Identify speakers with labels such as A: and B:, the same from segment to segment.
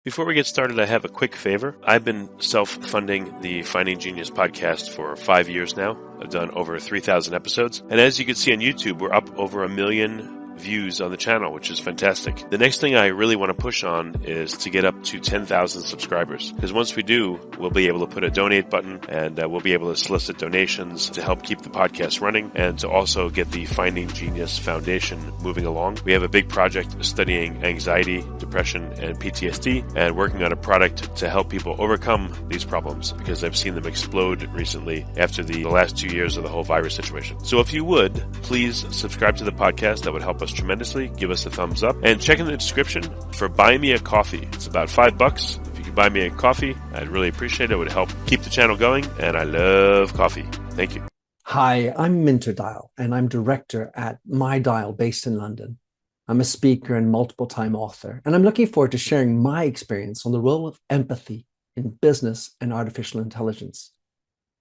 A: Before we get started, I have a quick favor. I've been self-funding the Finding Genius podcast for 5 years now. I've done over 3,000 episodes. And as you can see on YouTube, we're up over 1 million views on the channel, which is fantastic. The next thing I really want to push on is to get up to 10,000 subscribers. Because once we do, we'll be able to put a donate button and we'll be able to solicit donations to help keep the podcast running and to also get the Finding Genius Foundation moving along. We have a big project studying anxiety, depression, and PTSD and working on a product to help people overcome these problems because I've seen them explode recently after the last 2 years of the whole virus situation. So if you would, please subscribe to the podcast. That would help us tremendously. Give us a thumbs up and check in the description for Buy Me a Coffee. It's about $5. If you could buy me a coffee, I'd really appreciate it. It would help keep the channel going, and I love coffee. Thank you.
B: Hi, I'm Minter Dial, and I'm director at My Dial based in London. I'm a speaker and multiple-time author, and I'm looking forward to sharing my experience on the role of empathy in business and artificial intelligence.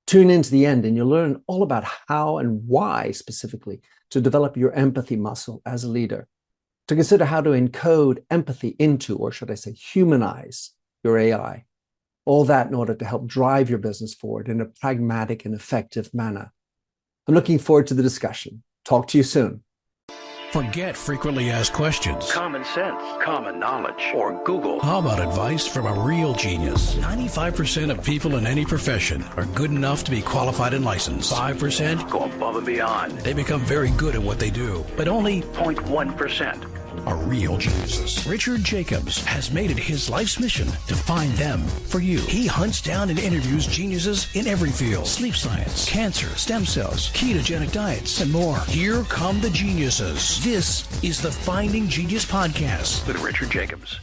B: Tune in to the end and you'll learn all about how and why specifically to develop your empathy muscle as a leader, to consider how to encode empathy into, or should I say, humanize your AI. All that in order to help drive your business forward in a pragmatic and effective manner. I'm looking forward to the discussion. Talk to you soon.
C: Forget frequently asked questions.
D: Common sense, common knowledge, or Google.
C: How about advice from a real genius? 95% of people in any profession are good enough to be qualified and licensed. 5%
D: go above and beyond.
C: They become very good at what they do, but only
D: 0.1%
C: are real geniuses. Richard Jacobs has made it his life's mission to find them for you. He hunts down and interviews geniuses in every field: sleep science, cancer, stem cells, ketogenic diets, and more. Here come the geniuses. This is the Finding Genius Podcast
D: with Richard Jacobs.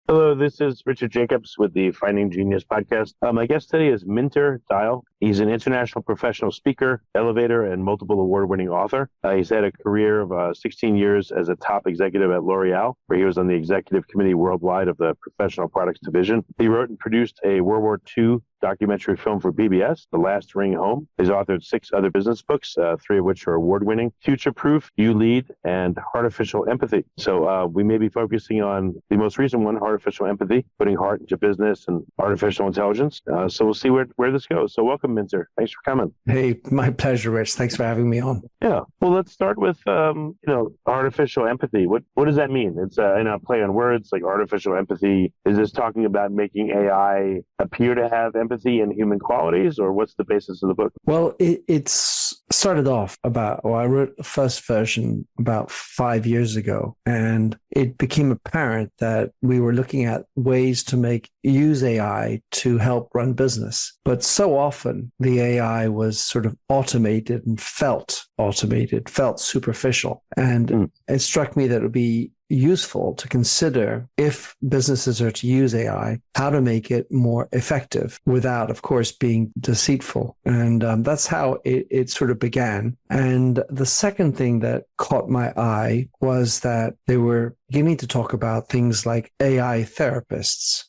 A: Hello, this is Richard Jacobs with the Finding Genius Podcast. My guest today is Minter Dial. He's an international professional speaker, elevator, and multiple award-winning author. He's had a career of 16 years as a top executive at L'Oreal, where he was on the executive committee worldwide of the professional products division. He wrote and produced a World War II documentary film for PBS, The Last Ring Home. He's authored 6 other business books, 3 of which are award-winning: Future Proof, You Lead, and Heartificial Empathy. So we may be focusing on the most recent one, Heartificial Empathy, putting heart into business and artificial intelligence. So we'll see where this goes. So welcome, Minter. Thanks for coming.
B: Hey, my pleasure, Rich. Thanks for having me on.
A: Yeah. Well, let's start with artificial empathy. What does that mean? It's a play on words, like artificial empathy. Is this talking about making AI appear to have empathy and human qualities, or what's the basis of the book?
B: Well, it's started off I wrote the first version about 5 years ago, and it became apparent that we were looking at ways to use AI to help run business. But so often the AI was sort of automated and felt superficial. And it struck me that it would be useful to consider, if businesses are to use AI, how to make it more effective without, of course, being deceitful. And that's how it sort of began. And the second thing that caught my eye was that they were beginning to talk about things like AI therapists.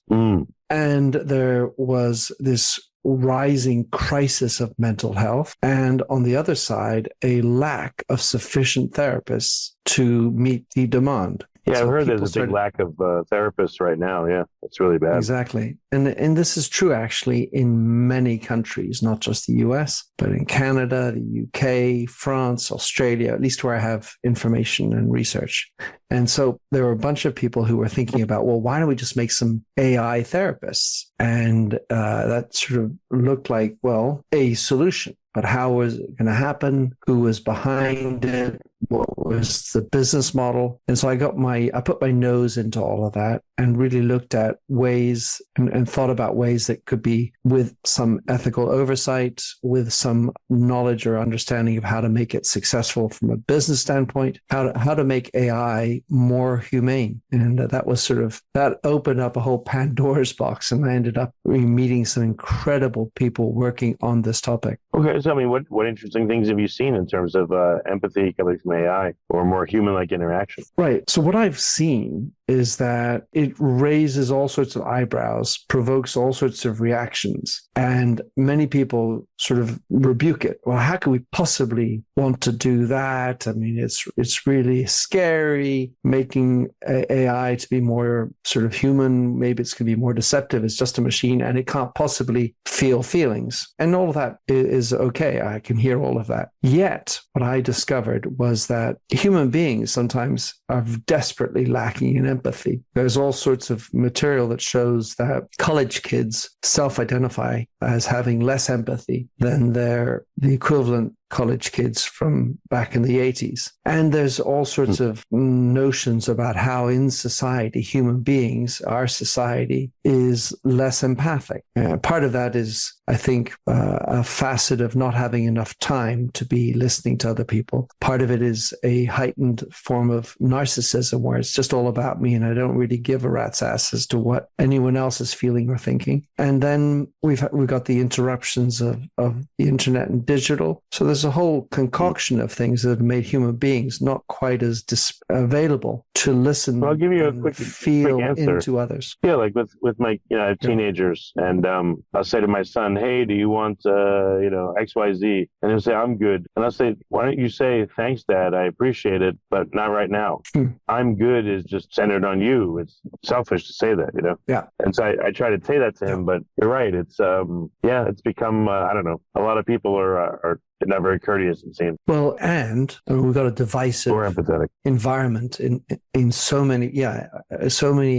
B: And there was this rising crisis of mental health, and on the other side, a lack of sufficient therapists to meet the demand.
A: Yeah, I've heard there's a big lack of therapists right now. Yeah, it's really bad.
B: Exactly. And this is true actually in many countries, not just the US, but in Canada, the UK, France, Australia, at least where I have information and research. And so there were a bunch of people who were thinking about, well, why don't we just make some AI therapists? And that sort of looked like, well, a solution. But how was it going to happen? Who was behind it? What was the business model? And so I put my nose into all of that and really looked at ways and thought about ways that could be with some ethical oversight, with some knowledge or understanding of how to make it successful from a business standpoint, how to make AI more humane. And that opened up a whole Pandora's box. And I ended up meeting some incredible people working on this topic.
A: Okay, so I mean, what interesting things have you seen in terms of empathy coming from AI or more human-like interaction?
B: Right. So what I've seen is that it raises all sorts of eyebrows, provokes all sorts of reactions, and many people sort of rebuke it. Well, how can we possibly want to do that? I mean, it's really scary, making AI to be more sort of human. Maybe it's going to be more deceptive. It's just a machine and it can't possibly feel feelings. And all of that is okay. I can hear all of that. Yet, what I discovered was that human beings sometimes are desperately lacking in empathy. There's all sorts of material that shows that college kids self-identify as having less empathy than the equivalent college kids from back in the 80s. And there's all sorts of notions about how in society, human beings, our society is less empathic. Part of that is, I think, a facet of not having enough time to be listening to other people. Part of it is a heightened form of narcissism where it's just all about me and I don't really give a rat's ass as to what anyone else is feeling or thinking. And then we've got the interruptions of the internet and digital. So there's a whole concoction of things that have made human beings not quite as available to listen.
E: Well, I'll give you a quick answer.
B: Into others.
E: Yeah, like with my, I have teenagers, and I'll say to my son, "Hey, do you want XYZ?" And he'll say, "I'm good." And I'll say, "Why don't you say thanks, Dad? I appreciate it, but not right now." I'm good is just centered on you. It's selfish to say that,
B: Yeah.
E: And so I try to say that to him, but you're right. It's it's become I don't know. A lot of people are not very courteous, it seems.
B: Well, and we've got a divisive
E: or empathetic
B: environment in so many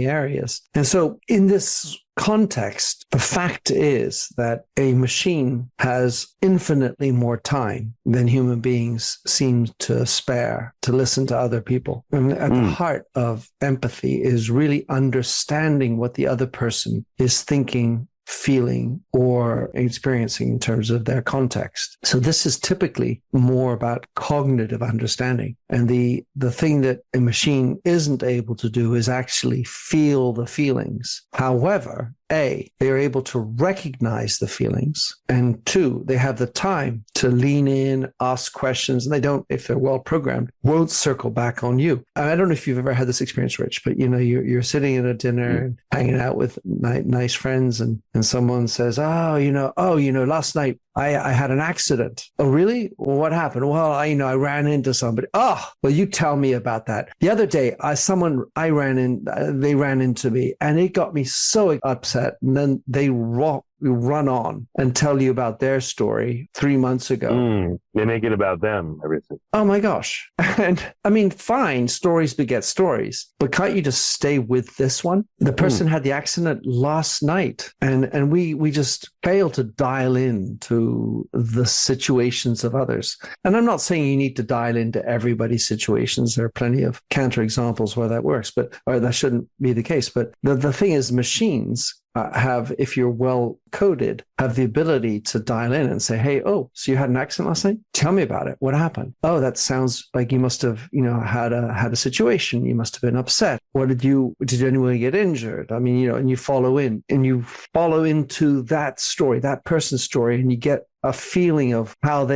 B: areas. And so in this context, the fact is that a machine has infinitely more time than human beings seem to spare to listen to other people. And at the heart of empathy is really understanding what the other person is thinking, feeling, or experiencing in terms of their context. So this is typically more about cognitive understanding. And the thing that a machine isn't able to do is actually feel the feelings. However, A, they are able to recognize the feelings. And two, they have the time to lean in, ask questions, and they don't, if they're well programmed, won't circle back on you. I don't know if you've ever had this experience, Rich, but you're sitting at a dinner and hanging out with nice friends, and someone says, last night I had an accident. Oh, really? Well, what happened? Well, I ran into somebody. Oh, well, you tell me about that. The other day, they ran into me, and it got me so upset. And then they run on and tell you about their story 3 months ago.
E: They make it about them, everything.
B: Oh my gosh. And I mean, fine, stories beget stories, but can't you just stay with this one? The person had the accident last night, and we just fail to dial in to the situations of others. And I'm not saying you need to dial into everybody's situations. There are plenty of counterexamples where that works, or that shouldn't be the case. But the thing is, machines have, if you're well coded, have the ability to dial in and say, "Hey, so you had an accident last night? Tell me about it. What happened? Oh, that sounds like you must have, had a situation. You must have been upset. Did anyone get injured? I mean, and you follow into that story, that person's story, and you get a feeling of how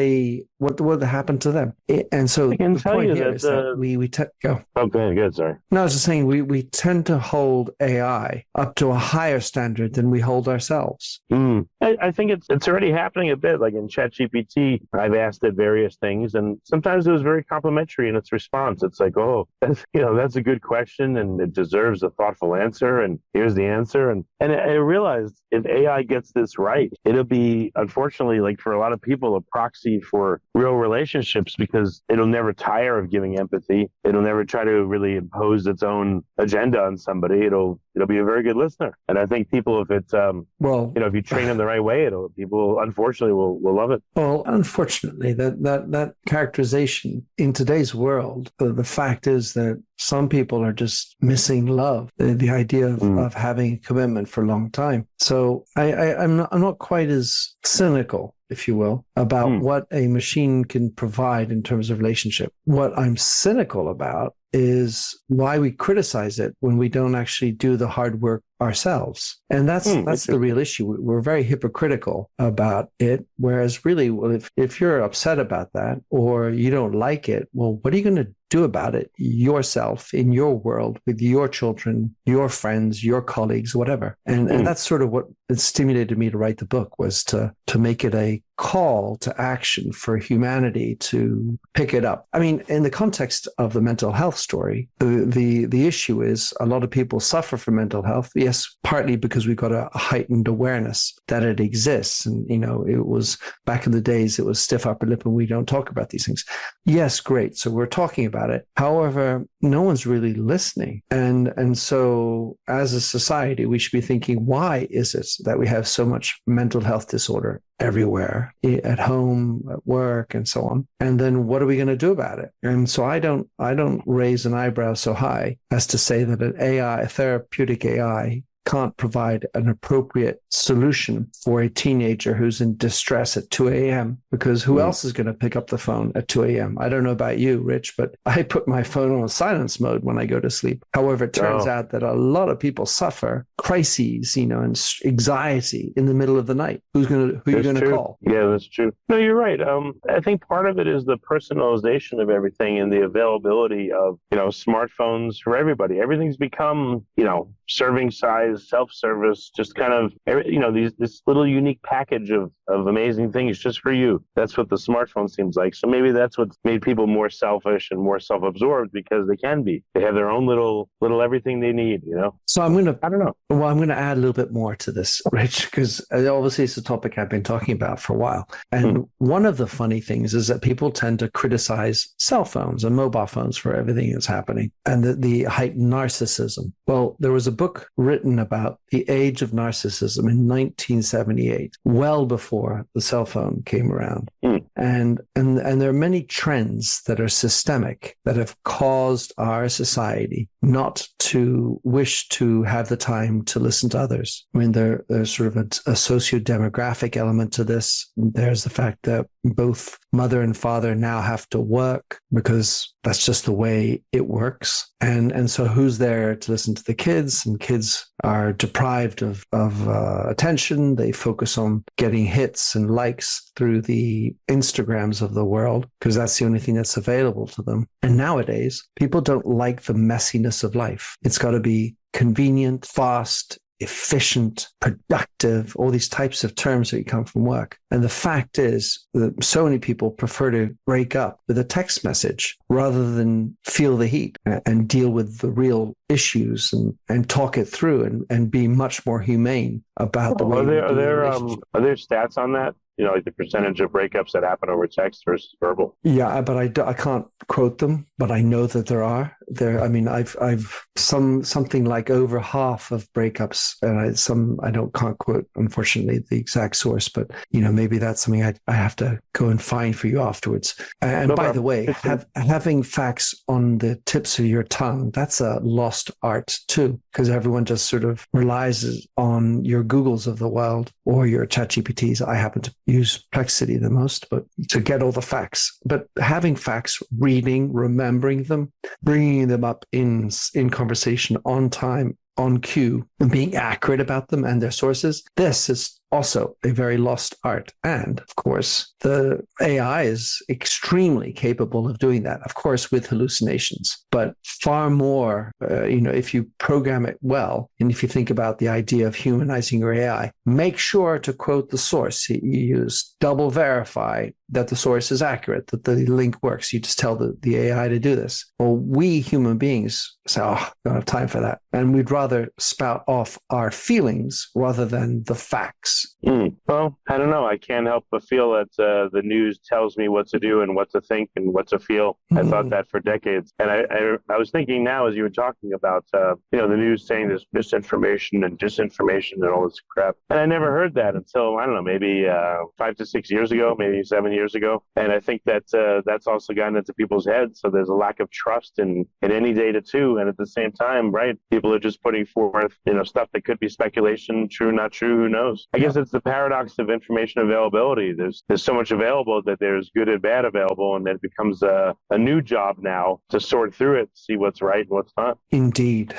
B: what happened to them. And so
E: I can
B: the
E: tell
B: point
E: you
B: here
E: that
B: is that we go.
E: Oh, go ahead. Good. Sorry.
B: No, I was just saying we tend to hold AI up to a higher standard than we hold ourselves.
E: I think it's already happening a bit. Like in ChatGPT, I've asked it various things, and sometimes it was very complimentary in its response. It's like, oh, that's a good question, and it deserves a thoughtful answer, and here's the answer. And I realized if AI gets this right, it'll be, unfortunately, like for a lot of people, a proxy for real relationships, because it'll never tire of giving empathy. It'll never try to really impose its own agenda on somebody. It'll be a very good listener. And I think people, if it's if you train them the right way, people unfortunately will love it.
B: Well, unfortunately, that characterization in today's world, the fact is that some people are just missing love, the idea of having a commitment for a long time. So I'm not quite as cynical, if you will, about what a machine can provide in terms of relationship. What I'm cynical about is why we criticize it when we don't actually do the hard work ourselves. And that's the real issue. We're very hypocritical about it. Whereas really, well, if you're upset about that or you don't like it, well, what are you going to do about it yourself in your world with your children, your friends, your colleagues, whatever? And that's sort of what stimulated me to write the book, was to make it a call to action for humanity to pick it up. I mean, in the context of the mental health story, the issue is a lot of people suffer from mental health. Yes, partly because we've got a heightened awareness that it exists. And, it was back in the days, it was stiff upper lip and we don't talk about these things. Yes, great. So we're talking about it. However, no one's really listening. And so as a society, we should be thinking, why is it that we have so much mental health disorder everywhere, at home, at work, and so on? And then what are we going to do about it? And so I don't raise an eyebrow so high as to say that a therapeutic AI can't provide an appropriate solution for a teenager who's in distress at 2 a.m. because who else is going to pick up the phone at 2 a.m.? I don't know about you, Rich, but I put my phone on silence mode when I go to sleep. However, it turns out that a lot of people suffer crises, and anxiety in the middle of the night. Who are you going to call?
E: Yeah, that's true. No, you're right. I think part of it is the personalization of everything and the availability of, smartphones for everybody. Everything's become, serving size, self-service, just kind of, this little unique package of amazing things just for you. That's what the smartphone seems like. So maybe that's what's made people more selfish and more self-absorbed, because they can be. They have their own little everything they need,
B: So I don't know. Well, I'm going to add a little bit more to this, Rich, because obviously it's a topic I've been talking about for a while. And one of the funny things is that people tend to criticize cell phones and mobile phones for everything that's happening and the heightened narcissism. Well, there was a book written about the age of narcissism in 1978, well before the cell phone came around. And there are many trends that are systemic that have caused our society not to wish to have the time to listen to others. I mean, there's sort of a socio-demographic element to this. There's the fact that both mother and father now have to work because that's just the way it works. And so who's there to listen to the kids? And kids are deprived of attention. They focus on getting hits and likes through the Instagrams of the world because that's the only thing that's available to them. And nowadays, people don't like the messiness of life. It's got to be convenient, fast, efficient, productive, all these types of terms that come from work. And the fact is that so many people prefer to break up with a text message rather than feel the heat and deal with the real issues and talk it through and be much more humane about the way
E: are there stats on that? Like the percentage of breakups that happen over text versus verbal.
B: Yeah, but I can't quote them, but I know that there are. I've something like over half of breakups, and I can't quote, unfortunately, the exact source, but maybe that's something I have to go and find for you afterwards. And by the way, having facts on the tips of your tongue, that's a lost art too, because everyone just sort of relies on your Googles of the world or your ChatGPTs. I happen to use Perplexity the most, but to get all the facts. But having facts, reading, remembering them, bringing them up in conversation on time, on cue, and being accurate about them and their sources, this is also a very lost art. And of course, the AI is extremely capable of doing that, of course, with hallucinations, but far more, if you program it well, and if you think about the idea of humanizing your AI, make sure to quote the source. You use double verify that the source is accurate, that the link works. You just tell the AI to do this. Well, we human beings say, I don't have time for that. And we'd rather spout off our feelings rather than the facts.
E: Well, I don't know. I can't help but feel that the news tells me what to do and what to think and what to feel. I thought that for decades. And I was thinking now, as you were talking about, the news saying there's misinformation and disinformation and all this crap. And I never heard that until, I don't know, maybe 5 to 6 years ago, maybe 7 years ago. And I think that that's also gotten into people's heads. So there's a lack of trust in any data too. And at the same time, right, people are just putting forth, stuff that could be speculation, true, not true, who knows. I guess it's the paradox of information availability. There's so much available that there's good and bad available, and then it becomes a new job now to sort through it, see what's right and what's not.
B: Indeed.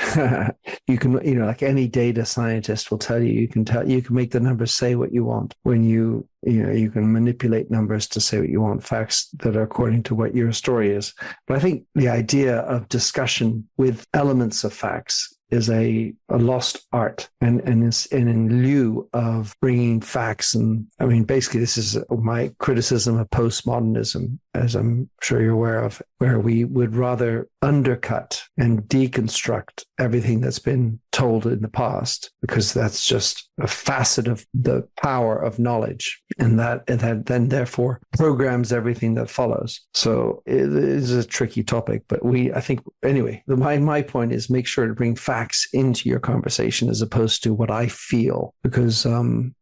B: You can, like any data scientist will tell you, you can make the numbers say what you want when you can manipulate numbers to say what you want, facts that are according to what your story is. But I think the idea of discussion with elements of facts is a lost art, and in lieu of bringing facts, and I mean, basically this is my criticism of postmodernism, as I'm sure you're aware of, where we would rather undercut and deconstruct everything that's been told in the past, because that's just a facet of the power of knowledge, and that then therefore programs everything that follows. So it is a tricky topic, but I think anyway, my point is make sure to bring facts into your conversation as opposed to what I feel, because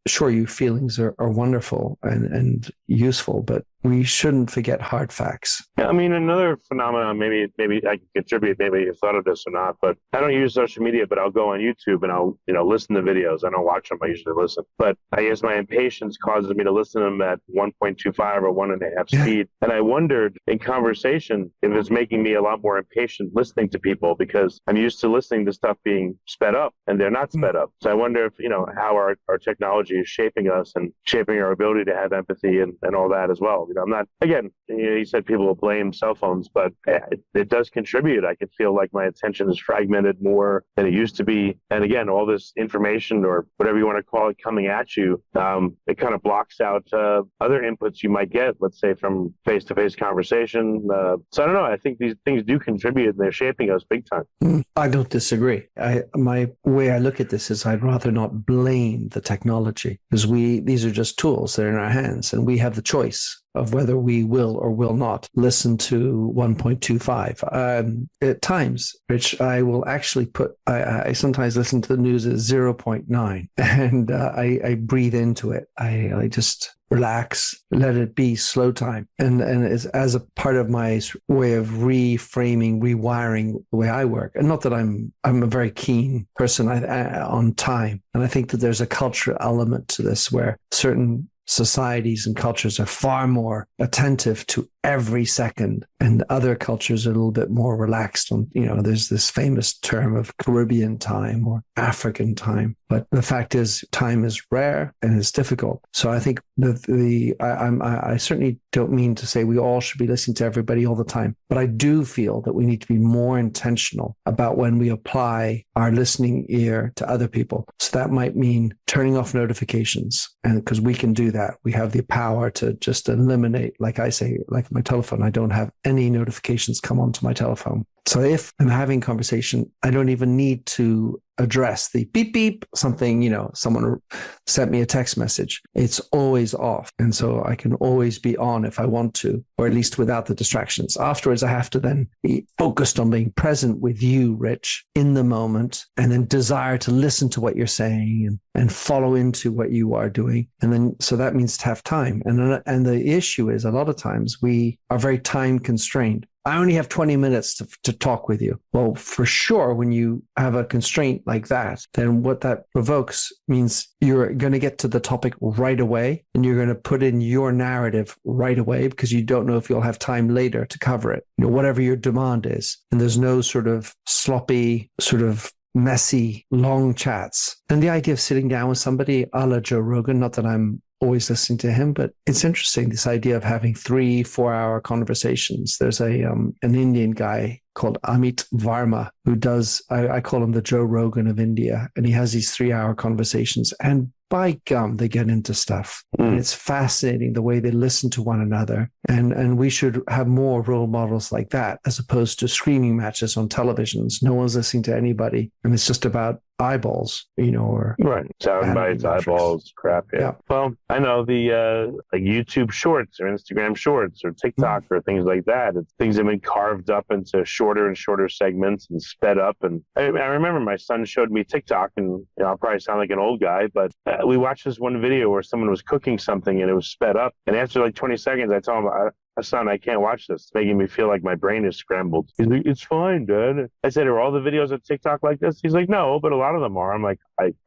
B: sure, your feelings are wonderful and useful, but we shouldn't forget hard facts.
E: Yeah, I mean, another phenomenon, maybe I can contribute, maybe you thought of this or not, but I don't use social media, but I'll go on YouTube and I'll, listen to videos. I don't watch them, I usually listen. But I guess my impatience causes me to listen to them at 1.25 or 1.5 speed. And I wondered in conversation if it's making me a lot more impatient listening to people, because I'm used to listening to stuff being sped up and they're not sped up. So I wonder if, how our technology is shaping us and shaping our ability to have empathy and all that as well. I'm not, again, you said people will blame cell phones, but it does contribute. I can feel like my attention is fragmented more than it used to be. And again, all this information or whatever you want to call it coming at you, it kind of blocks out other inputs you might get, let's say from face-to-face conversation. So I don't know. I think these things do contribute and they're shaping us big time.
B: I don't disagree. My way I look at this is I'd rather not blame the technology, because these are just tools. They're in our hands and we have the choice of whether we will or will not listen to 1.25. At times, which I will actually I sometimes listen to the news at 0.9 and I breathe into it. I just relax, let it be, slow time. And as a part of my way of reframing, rewiring the way I work. And not that I'm a very keen person on time. And I think that there's a cultural element to this where certain societies and cultures are far more attentive to every second, and other cultures are a little bit more relaxed on, there's this famous term of Caribbean time or African time. But the fact is, time is rare and it's difficult. So I think that I certainly don't mean to say we all should be listening to everybody all the time, but I do feel that we need to be more intentional about when we apply our listening ear to other people. So that might mean turning off notifications, and because we can do that, we have the power to just eliminate, like I say, like my telephone, I don't have any notifications come onto my telephone. So if I'm having conversation, I don't even need to address the beep, beep, something, someone sent me a text message. It's always off. And so I can always be on if I want to, or at least without the distractions. Afterwards, I have to then be focused on being present with you, Rich, in the moment, and then desire to listen to what you're saying and follow into what you are doing. And then, so that means to have time. And the issue is a lot of times we are very time constrained. I only have 20 minutes to talk with you. Well, for sure, when you have a constraint like that, then what that provokes means you're going to get to the topic right away, and you're going to put in your narrative right away because you don't know if you'll have time later to cover it, whatever your demand is. And there's no sort of sloppy, sort of messy, long chats. And the idea of sitting down with somebody a la Joe Rogan, not that I'm always listening to him, but it's interesting, this idea of having 3-4 hour conversations. There's an Indian guy called Amit Varma who does, I call him the Joe Rogan of India, and he has these 3-hour conversations, and by gum, they get into stuff. And it's fascinating the way they listen to one another. And we should have more role models like that, as opposed to screaming matches on televisions. No one's listening to anybody, and it's just about eyeballs, or
E: right, sound bites, eyeballs, crap. Yeah. Well, I know the like YouTube Shorts or Instagram Shorts or TikTok or things like that. Things have been carved up into shorter and shorter segments and sped up. And I remember my son showed me TikTok, and I'll probably sound like an old guy, but we watched this one video where someone was cooking something and it was sped up. And after like 20 seconds, I told him, son, I can't watch this. It's making me feel like my brain is scrambled. He's like, it's fine, Dad. I said, are all the videos on TikTok like this? He's like, no, but a lot of them are. I'm like,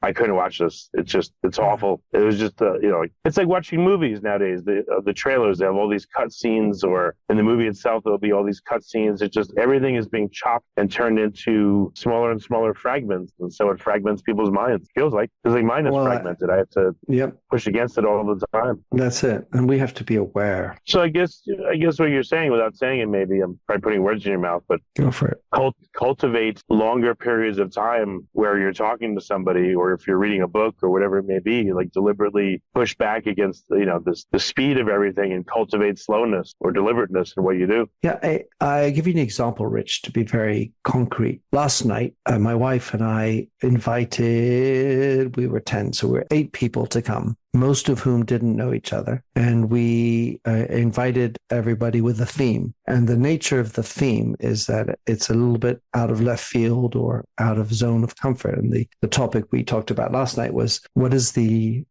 E: I couldn't watch this. It's awful. It was just, it's like watching movies nowadays. The trailers, they have all these cut scenes, or in the movie itself, there'll be all these cut scenes. It's just everything is being chopped and turned into smaller and smaller fragments. And so it fragments people's minds. It feels like, because like mine is fragmented. I have to push against it all the time.
B: That's it. And we have to be aware.
E: So I guess what you're saying, without saying it, maybe I'm probably putting words in your mouth, but
B: go for it.
E: Cultivate longer periods of time where you're talking to somebody, or if you're reading a book or whatever it may be, like deliberately push back against the speed of everything and cultivate slowness or deliberateness in what you do.
B: Yeah, I give you an example, Rich, to be very concrete. Last night, my wife and I we were 10, so we were 8 people to come, most of whom didn't know each other. And we invited everybody with a theme. And the nature of the theme is that it's a little bit out of left field or out of zone of comfort. And the topic we talked about last night was, what is the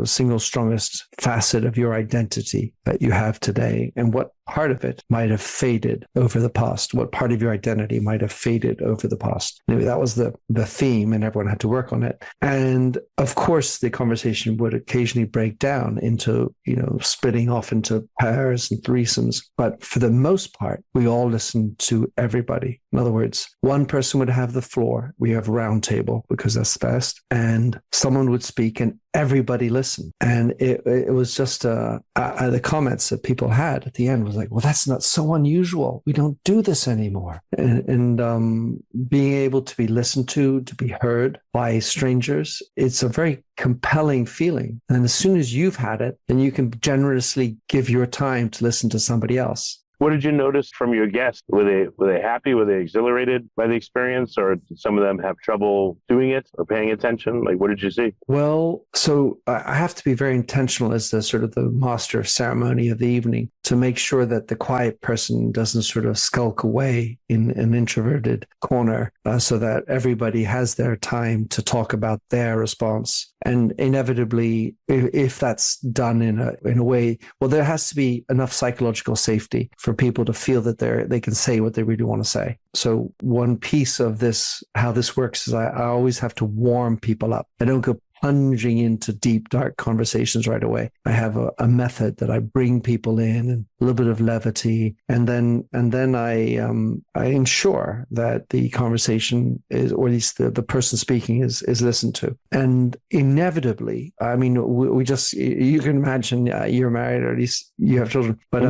B: single strongest facet of your identity that you have today, and what part of it might have faded over the past? What part of your identity might have faded over the past? Anyway, that was the theme, and everyone had to work on it. And of course, the conversation would occasionally break down into, splitting off into pairs and threesomes. But for the most part, we all listened to everybody. In other words, one person would have the floor. We have a round table because that's the best. And someone would speak and everybody listened. And it was just the comments that people had at the end was like, well, that's not so unusual. We don't do this anymore. And being able to be listened to be heard by strangers, it's a very compelling feeling. And as soon as you've had it, then you can generously give your time to listen to somebody else.
E: What did you notice from your guests? Were they happy? Were they exhilarated by the experience, or did some of them have trouble doing it or paying attention? Like, what did you see?
B: Well, so I have to be very intentional as the sort of the master of ceremony of the evening to make sure that the quiet person doesn't sort of skulk away in an introverted corner, so that everybody has their time to talk about their response. And inevitably, if that's done in a way, well, there has to be enough psychological safety for people to feel that they can say what they really want to say. So one piece of this, how this works, is I always have to warm people up. I don't go plunging into deep, dark conversations right away. I have a method that I bring people in, and a little bit of levity, and then I ensure that the conversation is, or at least the person speaking is listened to. And inevitably, I mean, you can imagine you're married, or at least you have children, but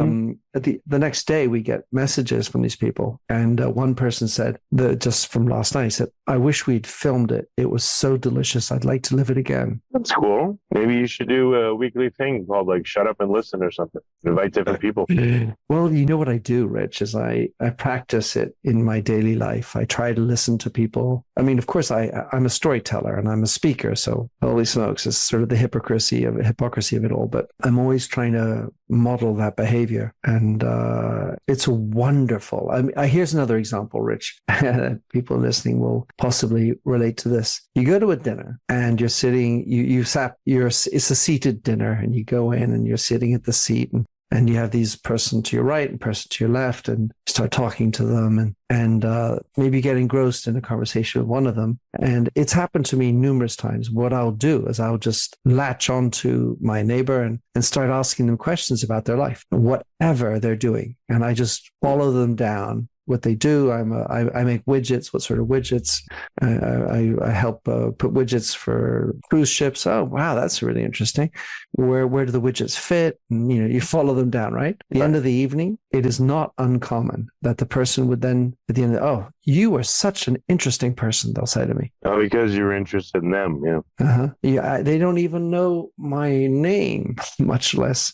B: at the next day we get messages from these people, and one person said, just from last night, he said, I wish we'd filmed it. It was so delicious. I'd like to live it again.
E: That's cool. Maybe you should do a weekly thing called like Shut Up and Listen or something. Invite different people.
B: Well, you know what I do, Rich, is I practice it in my daily life. I try to listen to people. I mean, of course, I'm a storyteller and I'm a speaker, so holy smokes, it's sort of the hypocrisy of it all. But I'm always trying to model that behavior, and it's wonderful. Here's another example, Rich. People listening will possibly relate to this. You go to a dinner and you're sitting. It's a seated dinner, and you go in and you're sitting at the seat, and you have these person to your right and person to your left, and start talking to them, and maybe get engrossed in a conversation with one of them. And it's happened to me numerous times. What I'll do is I'll just latch onto my neighbor and start asking them questions about their life, whatever they're doing. And I just follow them down. What they do, I make widgets. What sort of widgets? I help put widgets for cruise ships. Oh, wow, that's really interesting. Where do the widgets fit? And, you follow them down, right? At the end of the evening, it is not uncommon that the person would then, at the end, oh, you are such an interesting person, they'll say to me.
E: Oh, because you're interested in them, yeah.
B: Yeah, they don't even know my name, much less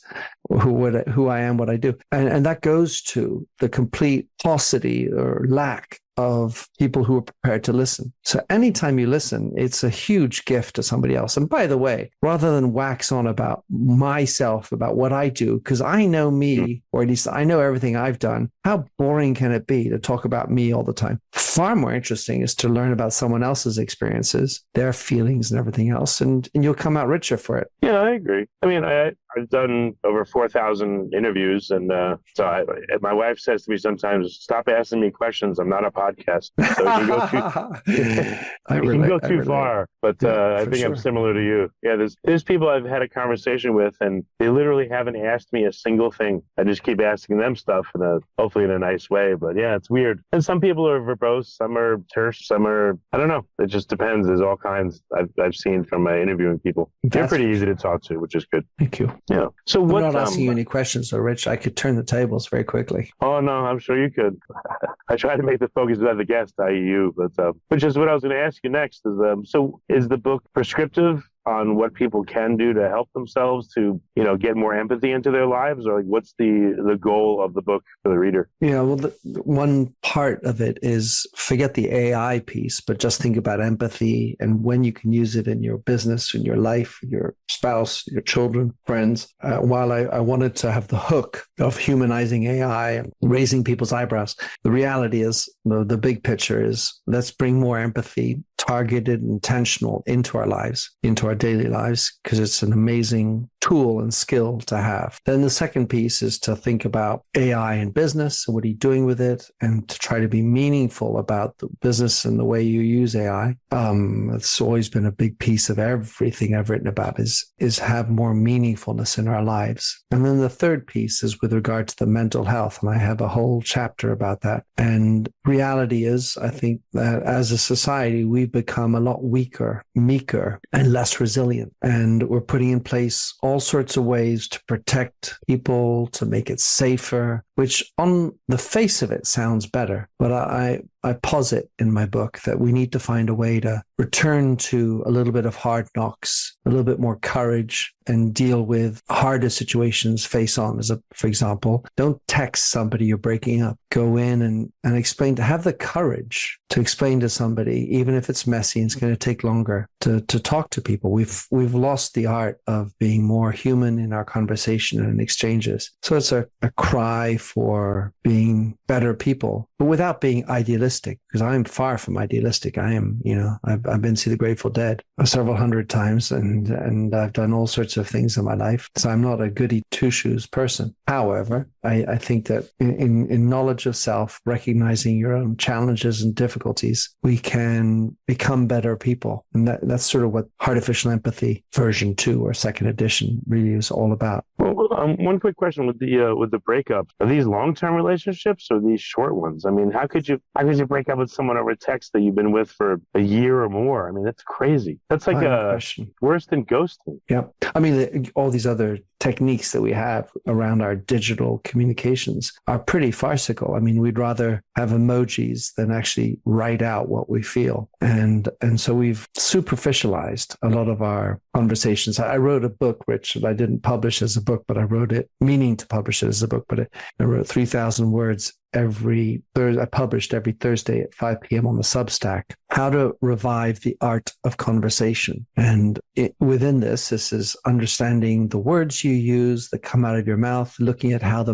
B: who I am, what I do. And that goes to the complete paucity or lack of people who are prepared to listen. So anytime you listen, it's a huge gift to somebody else. And by the way, rather than wax on about myself, about what I do, because I know me, or at least I know everything I've done, how boring can it be to talk about me all the time? Far more interesting is to learn about someone else's experiences, their feelings and everything else, and you'll come out richer for it.
E: Yeah, I agree. I mean, I've done over 4,000 interviews, and my wife says to me sometimes, "Stop asking me questions. I'm not a podcast." So it can go too far. But
B: Yeah,
E: I think
B: sure.
E: I'm similar to you. Yeah, there's people I've had a conversation with, and they literally haven't asked me a single thing. I just keep asking them stuff, hopefully in a nice way. But yeah, it's weird. And some people are verbose, some are terse, some are, I don't know. It just depends. There's all kinds I've seen from interviewing people. They're pretty easy to talk to, which is good.
B: Thank you.
E: Yeah. So
B: I'm
E: what?
B: not asking you any questions, so Rich, I could turn the tables very quickly.
E: Oh no, I'm sure you could. I try to make the focus about the guest, i.e. you, but which is what I was going to ask you next. So is the book prescriptive on what people can do to help themselves to, get more empathy into their lives, or what's the goal of the book for the reader?
B: Yeah, well, one part of it is forget the AI piece, but just think about empathy and when you can use it in your business, in your life, your spouse, your children, friends. While I wanted to have the hook of humanizing AI and raising people's eyebrows, the reality is the big picture is let's bring more empathy, targeted, intentional into our lives, into our daily lives, because it's an amazing tool and skill to have. Then the second piece is to think about AI in business and what are you doing with it, and to try to be meaningful about the business and the way you use AI. It's always been a big piece of everything I've written about is have more meaningfulness in our lives. And then the third piece is with regard to the mental health, and I have a whole chapter about that. And reality is, I think that as a society, we've become a lot weaker, meeker, and less resilient. And we're putting in place all sorts of ways to protect people, to make it safer, which on the face of it sounds better. But I posit in my book that we need to find a way to return to a little bit of hard knocks, a little bit more courage, and deal with harder situations face on. For example, don't text somebody you're breaking up. Go in and explain, to have the courage to explain to somebody, even if it's messy and it's going to take longer to talk to people. We've lost the art of being more human in our conversation and exchanges. So it's a cry for being better people, but without being idealistic, because I'm far from idealistic. I am, I've been to see the Grateful Dead several hundred times, and I've done all sorts of things in my life. So I'm not a goody two-shoes person. However, I think that in knowledge of self, recognizing your own challenges and difficulties, we can become better people. And that's sort of what Heartificial Empathy version 2 or second edition really is all about.
E: Well, one quick question with the breakup: are these long-term relationships or these short ones? I mean, how could you break up with someone over text that you've been with for a year or more? I mean, that's crazy. That's like worse than ghosting.
B: Yeah. I mean, all these other techniques that we have around our digital communications are pretty farcical. I mean, we'd rather have emojis than actually write out what we feel. And so we've superficialized a lot of our conversations. I wrote a book, Rich, that I didn't publish as a book, but I wrote it meaning to publish it as a book, but I wrote 3,000 words every Thursday. I published every Thursday at 5 p.m. on the Substack, How to Revive the Art of Conversation. And within this is understanding the words you use that come out of your mouth, looking at how the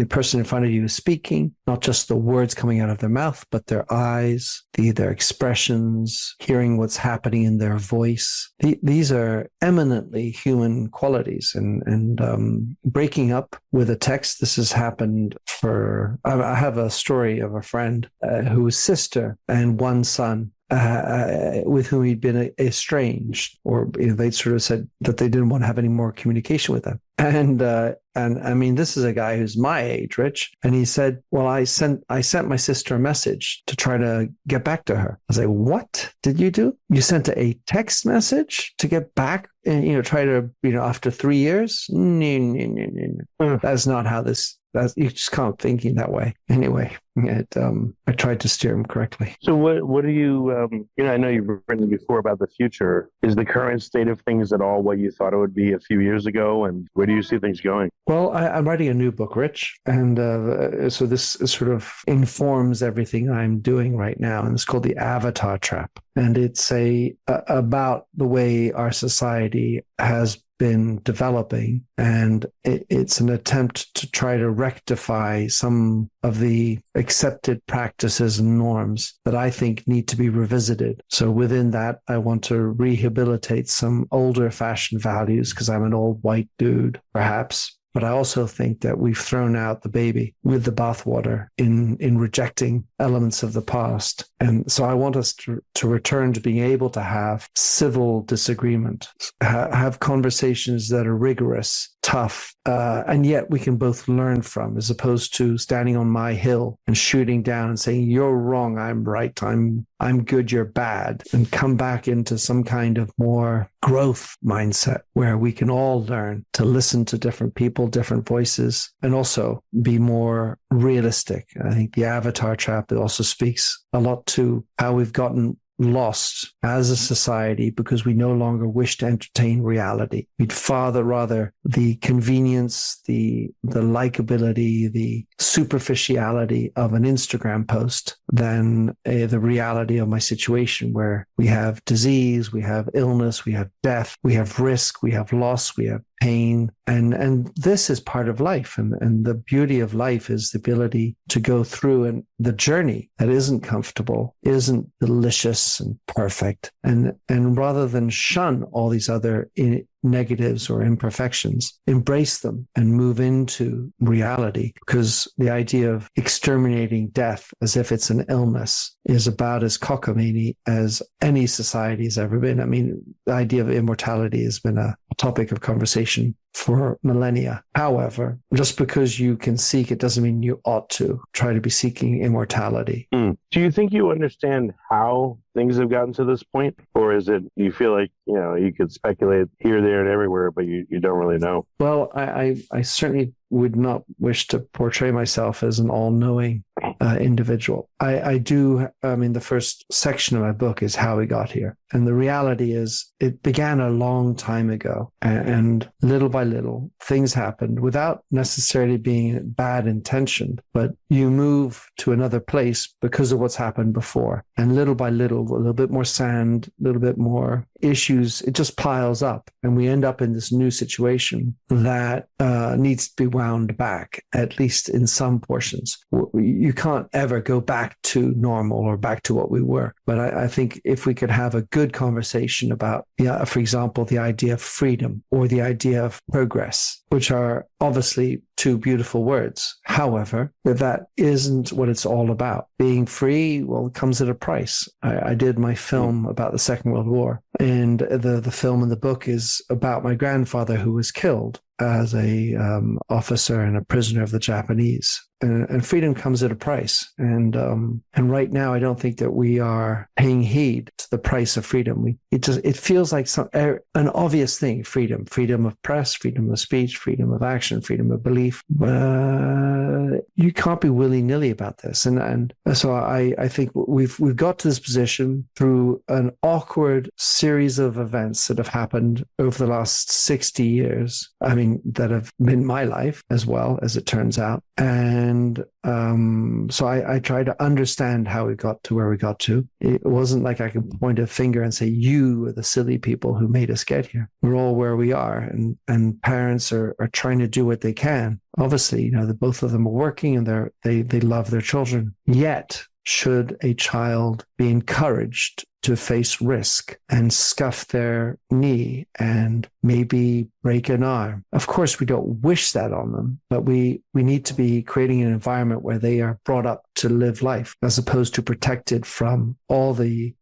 B: person in front of you is speaking, not just the words coming out of their mouth, but their eyes, their expressions, hearing what's happening in their voice. These are eminently human qualities. And breaking up with a text, this has happened I have a story of a friend whose sister and one son with whom he'd been estranged, or they'd sort of said that they didn't want to have any more communication with them. And I mean, this is a guy who's my age, Rich, and he said, "Well, I sent my sister a message to try to get back to her." I was like, "What did you do? You sent a text message to get back and try to after 3 years? No. That's not how this." You just can't thinking that way. Anyway, I tried to steer him correctly.
E: So what do you, I know you've written before about the future. Is the current state of things at all what you thought it would be a few years ago, and where Where do you see things going?
B: Well, I'm writing a new book, Rich, and so this sort of informs everything I'm doing right now, and it's called The Avatar Trap, and it's about the way our society has been developing, and it's an attempt to try to rectify some of the accepted practices and norms that I think need to be revisited. So within that, I want to rehabilitate some older fashioned values because I'm an old white dude, perhaps. But I also think that we've thrown out the baby with the bathwater in rejecting elements of the past. And so I want us to return to being able to have civil disagreement, have conversations that are rigorous, tough, and yet we can both learn from, as opposed to standing on my hill and shooting down and saying, you're wrong, I'm right, I'm good, you're bad, and come back into some kind of more growth mindset where we can all learn to listen to different people, different voices, and also be more realistic. I think the Avatar Trap also speaks a lot to how we've gotten lost as a society because we no longer wish to entertain reality. We'd rather the convenience, the likability, the superficiality of an Instagram post than the reality of my situation, where we have disease, we have illness, we have death, we have risk, we have loss, we have pain, and this is part of life, and the beauty of life is the ability to go through and the journey that isn't comfortable, isn't delicious and perfect, and rather than shun all these other negatives or imperfections, embrace them and move into reality, because the idea of exterminating death as if it's an illness is about as cockamamie as any society has ever been. I mean, the idea of immortality has been a topic of conversation for millennia. However, just because you can seek it doesn't mean you ought to try to be seeking immortality.
E: Do you think you understand how things have gotten to this point? Or is it, you feel like, you could speculate here, there, and everywhere, but you don't really know?
B: Well, I certainly would not wish to portray myself as an all-knowing individual. I do, the first section of my book is how we got here. And the reality is it began a long time ago. And little by little, things happened without necessarily being bad intention, but you move to another place because of what's happened before. And little by little, a little bit more sand, a little bit more issues, it just piles up. And we end up in this new situation that needs to be wound back, at least in some portions. You can't ever go back to normal or back to what we were. But I think if we could have a good conversation about, for example, the idea of freedom or the idea of progress, which are obviously two beautiful words. However, that isn't what it's all about. Being free, well, it comes at a price. I did my film about the Second World War, and the film in the book is about my grandfather who was killed as a officer and a prisoner of the Japanese. And freedom comes at a price. And right now, I don't think that we are paying heed to the price of freedom. It feels like an obvious thing: freedom of press, freedom of speech, freedom of action, freedom of belief. But you can't be willy-nilly about this. And so I think we've got to this position through an awkward series of events that have happened over the last 60 years. That have been my life as well, as it turns out. And so I try to understand how we got to where we got to. It wasn't like I could point a finger and say, you are the silly people who made us get here. We're all where we are. And parents are trying to do what they can. Obviously, both of them are working and they love their children. Yet, should a child be encouraged to face risk and scuff their knee and maybe break an arm? Of course, we don't wish that on them, but we need to be creating an environment where they are brought up to live life as opposed to protected from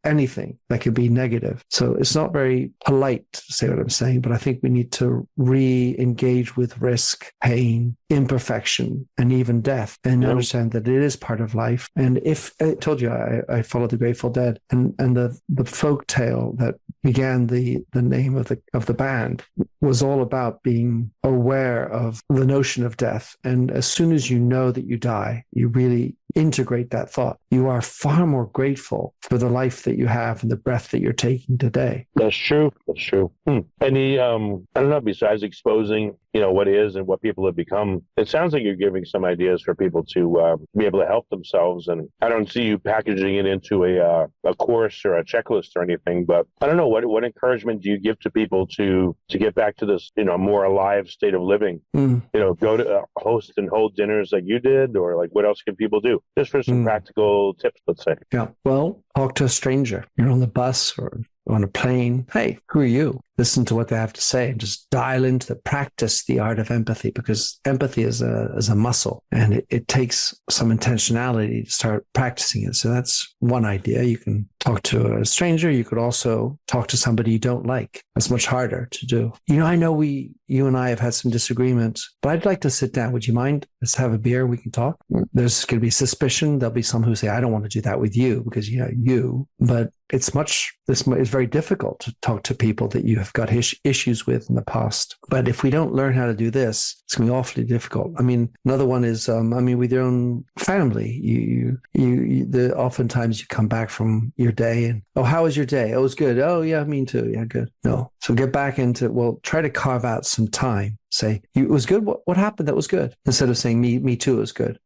B: anything that could be negative. So it's not very polite to say what I'm saying, but I think we need to re-engage with risk, pain, imperfection, and even death, and understand that it is part of life. And if I told you I followed the Grateful Dead, and the folk tale that began the name of the band was all about being aware of the notion of death. And as soon as you know that you die, you really integrate that thought. You are far more grateful for the life that you have and the breath that you're taking today.
E: That's true. That's true. Any, I don't know, besides exposing, what is and what people have become, it sounds like you're giving some ideas for people to be able to help themselves. And I don't see you packaging it into a course or a checklist or anything, but I don't know, what encouragement do you give to people to get back to this, more alive state of living? Go to host and hold dinners like you did, or like what else can people do? Just for some practical tips, let's say.
B: Yeah. Well, talk to a stranger. You're on the bus or on a plane. Hey, who are you? Listen to what they have to say and just dial into practice the art of empathy, because empathy is a muscle, and it takes some intentionality to start practicing it. So that's one idea. You can talk to a stranger. You could also talk to somebody you don't like. That's much harder to do. I know you and I have had some disagreements, but I'd like to sit down. Would you mind? Let's have a beer. We can talk. There's going to be suspicion. There'll be some who say, I don't want to do that with you because, but it's very difficult to talk to people that you have got issues with in the past. But if we don't learn how to do this, it's going to be awfully difficult. Another one is, with your own family, oftentimes you come back from your day and, oh, how was your day? Oh, it was good. Oh, yeah, me too. Yeah, good. No. So get back into, try to carve out some time. Say, it was good. What happened that was good? Instead of saying, me too is good,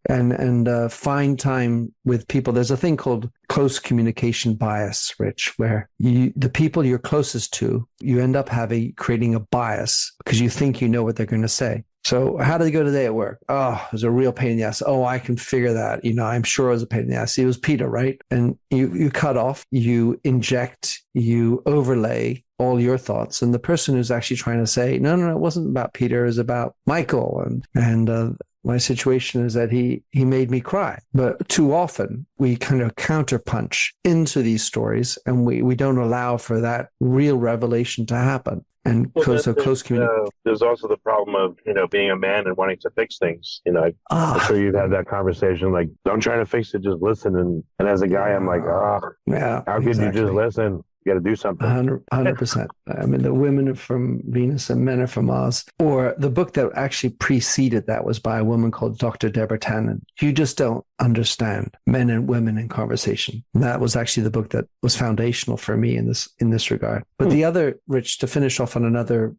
B: and find time with people. There's a thing called close communication bias, Rich, where the people you're closest to, you end up creating a bias because you think you know what they're going to say. So how did it go today at work? Oh, it was a real pain in the ass. Oh, I can figure that. I'm sure it was a pain in the ass. It was Peter, right? And you cut off, you inject, you overlay all your thoughts. And the person who's actually trying to say, no, it wasn't about Peter. It was about Michael. And my situation is that he made me cry. But too often we kind of counterpunch into these stories, and we don't allow for that real revelation to happen. And close communication.
E: There's also the problem of, being a man and wanting to fix things. I'm sure you've had that conversation, like, don't try to fix it, just listen. And as a guy, I'm like, how could you just listen? You got to do something.
B: 100%. The women are from Venus and men are from Mars. Or the book that actually preceded that was by a woman called Dr. Deborah Tannen. You just don't understand men and women in conversation. And that was actually the book that was foundational for me in this regard. But the other, Rich, to finish off on another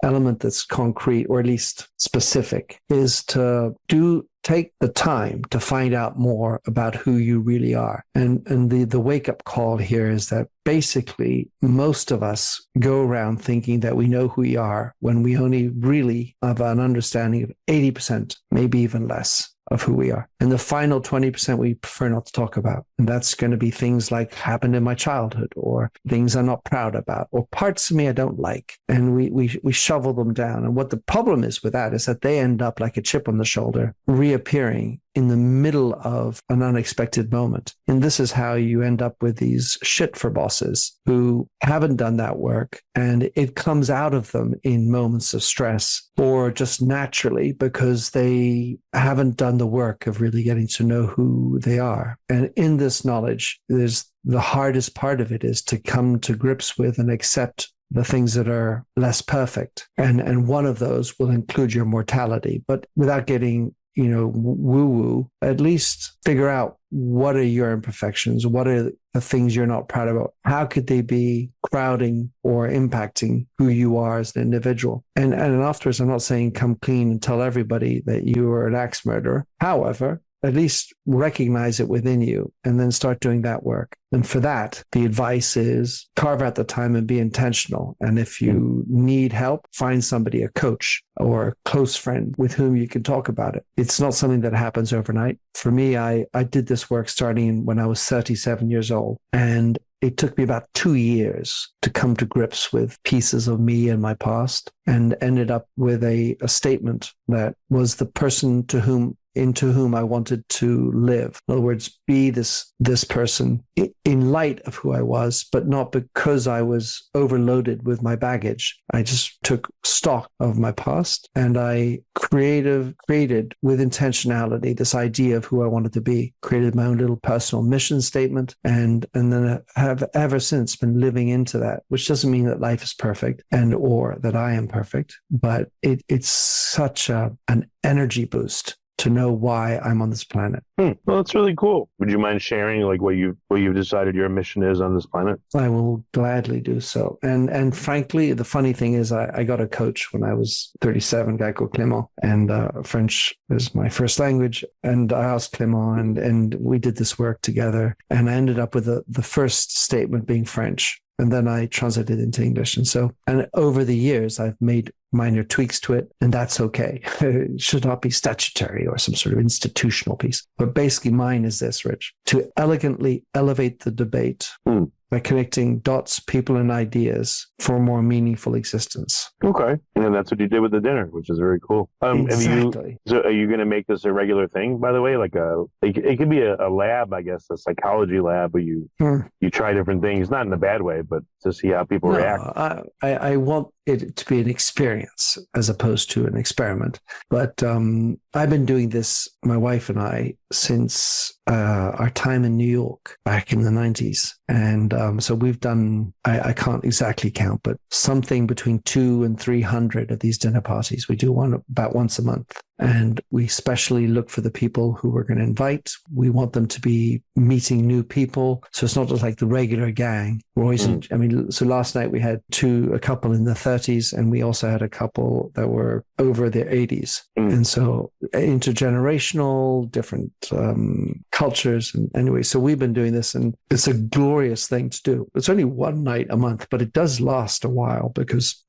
B: element that's concrete, or at least specific, is to take the time to find out more about who you really are. And the wake-up call here is that basically most of us go around thinking that we know who we are when we only really have an understanding of 80%, maybe even less, of who we are. And the final 20% we prefer not to talk about. And that's going to be things like happened in my childhood, or things I'm not proud about, or parts of me I don't like. And we shovel them down. And what the problem is with that is that they end up like a chip on the shoulder, reappearing in the middle of an unexpected moment. And this is how you end up with these shit for bosses who haven't done that work, and it comes out of them in moments of stress, or just naturally because they haven't done the work of really getting to know who they are. And in this knowledge, there's the hardest part of it is to come to grips with and accept the things that are less perfect. And one of those will include your mortality, but without getting woo-woo, at least figure out what are your imperfections, what are the things you're not proud about, how could they be crowding or impacting who you are as an individual. And afterwards, I'm not saying come clean and tell everybody that you are an axe murderer. However, at least recognize it within you and then start doing that work. And for that, the advice is carve out the time and be intentional. And if you need help, find somebody, a coach or a close friend with whom you can talk about it. It's not something that happens overnight. For me, I did this work starting when I was 37 years old. And it took me about 2 years to come to grips with pieces of me and my past, and ended up with a statement that was the person to whom into whom I wanted to live. In other words, be this person in light of who I was, but not because I was overloaded with my baggage. I just took stock of my past, and I created with intentionality this idea of who I wanted to be, created my own little personal mission statement, and then have ever since been living into that, which doesn't mean that life is perfect and or that I am perfect, but it's such an energy boost to know why I'm on this planet.
E: Well, that's really cool. Would you mind sharing like what you've decided your mission is on this planet?
B: I will gladly do so. And frankly, the funny thing is I got a coach when I was 37, a guy called Clément, and French is my first language. And I asked Clément, and we did this work together. And I ended up with the first statement being French. And then I translated it into English. And over the years, I've made minor tweaks to it, and that's okay. It should not be statutory or some sort of institutional piece. But basically mine is this, Rich: to elegantly elevate the debate by connecting dots, people, and ideas for a more meaningful existence.
E: Okay. And then that's what you did with the dinner, which is very cool.
B: Exactly.
E: Are you going to make this a regular thing, by the way? Like it could be a lab, I guess, a psychology lab where you try different things, not in a bad way, but to see how people react.
B: I want it to be an experience as opposed to an experiment. But I've been doing this, my wife and I, since our time in New York back in the 90s. And so we've done, I can't exactly count, but something between 200 and 300 of these dinner parties. We do one about once a month. And we especially look for the people who we're going to invite. We want them to be meeting new people. So it's not just like the regular gang. We're always, so last night we had a couple in the 30s, and we also had a couple that were over their 80s. And so intergenerational, different cultures. And anyway, so we've been doing this, and it's a glorious thing to do. It's only one night a month, but it does last a while because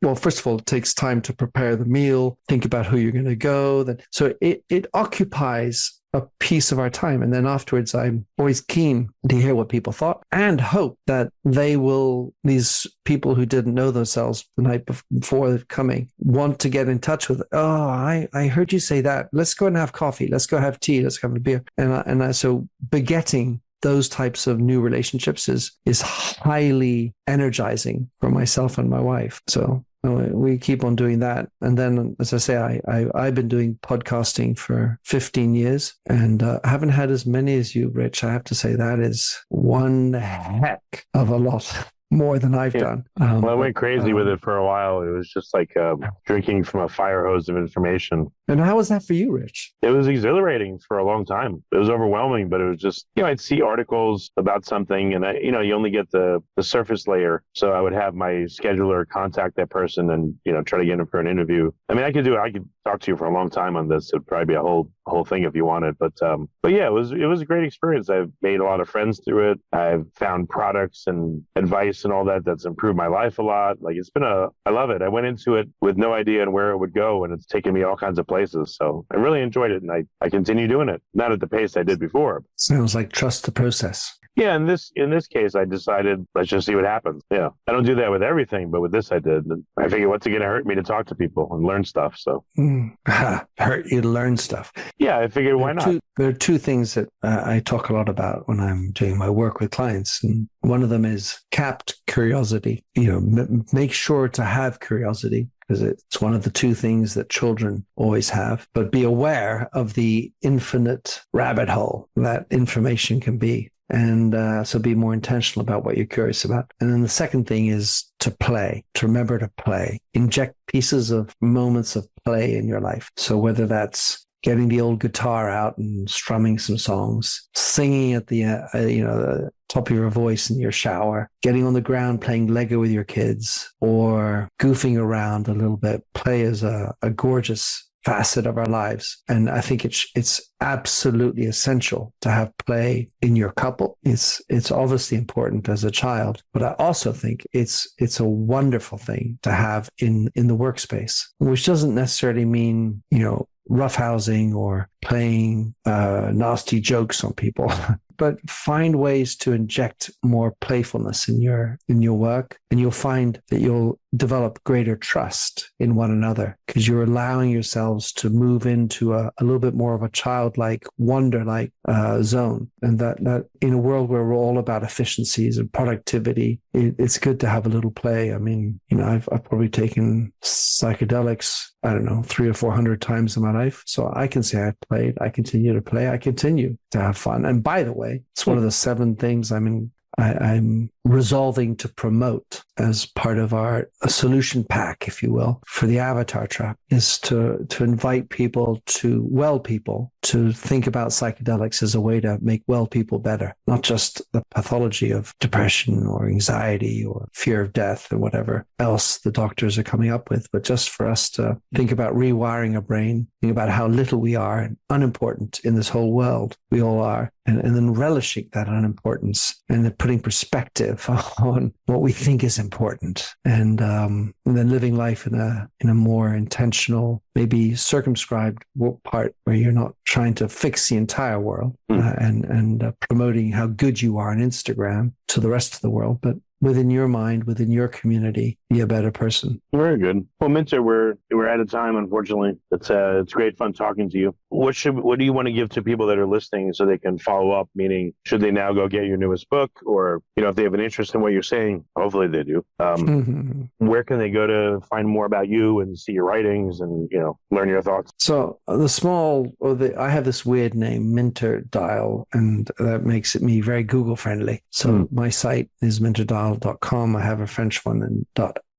B: well, first of all, it takes time to prepare the meal, think about who you're going to go. So it occupies a piece of our time. And then afterwards, I'm always keen to hear what people thought and hope that these people who didn't know themselves the night before coming, want to get in touch with, I heard you say that. Let's go and have coffee. Let's go have tea. Let's have a beer. So begetting those types of new relationships is highly energizing for myself and my wife. So we keep on doing that. And then, as I say, I've been doing podcasting for 15 years and haven't had as many as you, Rich. I have to say that is one heck of a lot more than I've done.
E: Well, I went crazy with it for a while. It was just like drinking from a fire hose of information.
B: And how was that for you, Rich?
E: It was exhilarating for a long time. It was overwhelming, but it was just, I'd see articles about something and you only get the surface layer. So I would have my scheduler contact that person and, try to get him for an interview. I mean, I could talk to you for a long time on this. It'd probably be a whole thing if you wanted. But yeah, it was a great experience. I've made a lot of friends through it. I've found products and advice and all that's improved my life a lot. Like I love it. I went into it with no idea on where it would go, and it's taken me all kinds of places. So I really enjoyed it, and I continue doing it. Not at the pace I did before.
B: Sounds like trust the process.
E: Yeah, in this case, I decided, let's just see what happens. Yeah, I don't do that with everything, but with this I did. And I figured, what's it going to hurt me to talk to people and learn stuff? So
B: hurt you to learn stuff.
E: Yeah, I figured, why not?
B: There are two things that I talk a lot about when I'm doing my work with clients. And one of them is capped curiosity. Make sure to have curiosity, because it's one of the two things that children always have. But be aware of the infinite rabbit hole that information can be. And so be more intentional about what you're curious about. And then the second thing is to remember to play. Inject pieces of moments of play in your life. So whether that's getting the old guitar out and strumming some songs, singing at the top of your voice in your shower, getting on the ground playing Lego with your kids, or goofing around a little bit. Play is a gorgeous facet of our lives. And I think it's absolutely essential to have play in your couple. It's obviously important as a child, but I also think it's a wonderful thing to have in the workspace, which doesn't necessarily mean, roughhousing or playing nasty jokes on people. but find ways to inject more playfulness in your work, and you'll find that you'll develop greater trust in one another because you're allowing yourselves to move into a little bit more of a childlike, wonder-like zone. And that in a world where we're all about efficiencies and productivity, it's good to have a little play. I mean, I've probably taken psychedelics, I don't know, 300 or 400 times in my life. So I can say I've played. I continue to play. I continue to have fun. And by the way, it's one of the 7 things I'm resolving to promote as part of our solution pack, if you will, for the avatar trap, is to invite people to think about psychedelics as a way to make well people better, not just the pathology of depression or anxiety or fear of death or whatever else the doctors are coming up with, but just for us to think about rewiring a brain, think about how little we are and unimportant in this whole world. We all are. And then relishing that unimportance and then putting perspective on what we think is important, and then living life in a more intentional, maybe circumscribed part where you're not trying to fix the entire world and promoting how good you are on Instagram to the rest of the world, but within your mind, within your community, be a better person.
E: Very good. Well, Minter, we're out of time, unfortunately. It's great fun talking to you. What do you want to give to people that are listening so they can follow up? Meaning, should they now go get your newest book, or if they have an interest in what you're saying, hopefully they do. Where can they go to find more about you and see your writings and learn your thoughts?
B: So I have this weird name, Minter Dial, and that makes me very Google friendly. So my site is minterdial.com. I have a French one and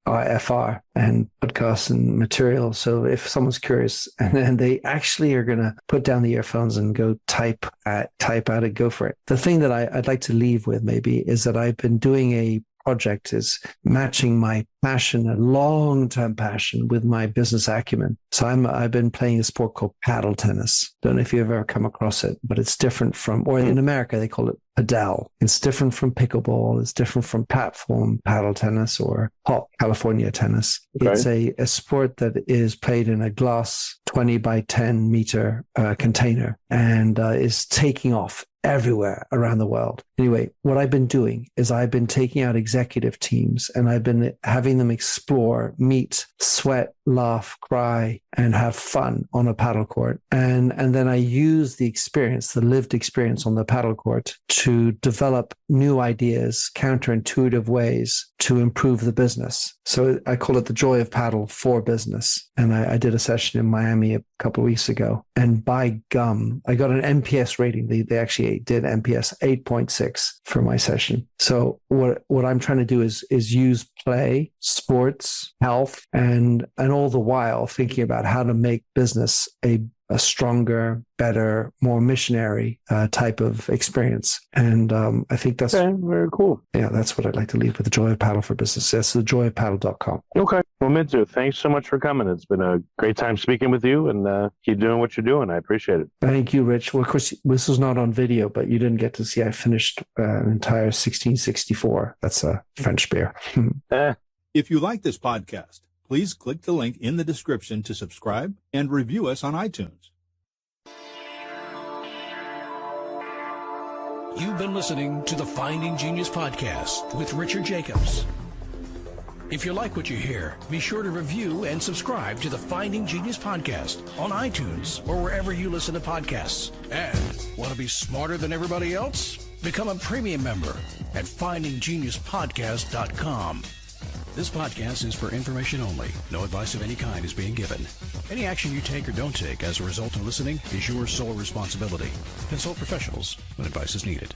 B: .ifr and podcasts and material. So if someone's curious, and then they actually are going to put down the earphones and go type out it, go for it. The thing that I'd like to leave with maybe is that I've been doing a project is matching my passion, a long-term passion, with my business acumen. So I've been playing a sport called paddle tennis. Don't know if you've ever come across it, but it's different from, or in America they call it padel. It's different from pickleball. It's different from platform paddle tennis or hot California tennis. Okay. It's a sport that is played in a glass 20 by 10 meter container and is taking off everywhere around the world. Anyway, what I've been doing is I've been taking out executive teams and I've been having them explore, meet, sweat, laugh, cry, and have fun on a paddle court. And then I use the experience, the lived experience on the paddle court to develop new ideas, counterintuitive ways to improve the business. So I call it the joy of paddle for business. And I did a session in Miami a couple of weeks ago. And by gum, I got an NPS rating. They actually did NPS 8.6 for my session. So what I'm trying to do is use play, sports, health, and all the while thinking about how to make business a stronger, better, more missionary type of experience. And I think that's
E: very cool.
B: Yeah, that's what I'd like to leave with, the joy of paddle for business. That's thejoyofpaddle.com.
E: Okay. Well, Minter, thanks so much for coming. It's been a great time speaking with you, and keep doing what you're doing. I appreciate it.
B: Thank you, Rich. Well, of course, this was not on video, but you didn't get to see I finished an entire 1664. That's a French beer.
F: If you like this podcast, please click the link in the description to subscribe and review us on iTunes.
C: You've been listening to the Finding Genius podcast with Richard Jacobs. If you like what you hear, be sure to review and subscribe to the Finding Genius podcast on iTunes or wherever you listen to podcasts. And want to be smarter than everybody else? Become a premium member at findinggeniuspodcast.com. This podcast is for information only. No advice of any kind is being given. Any action you take or don't take as a result of listening is your sole responsibility. Consult professionals when advice is needed.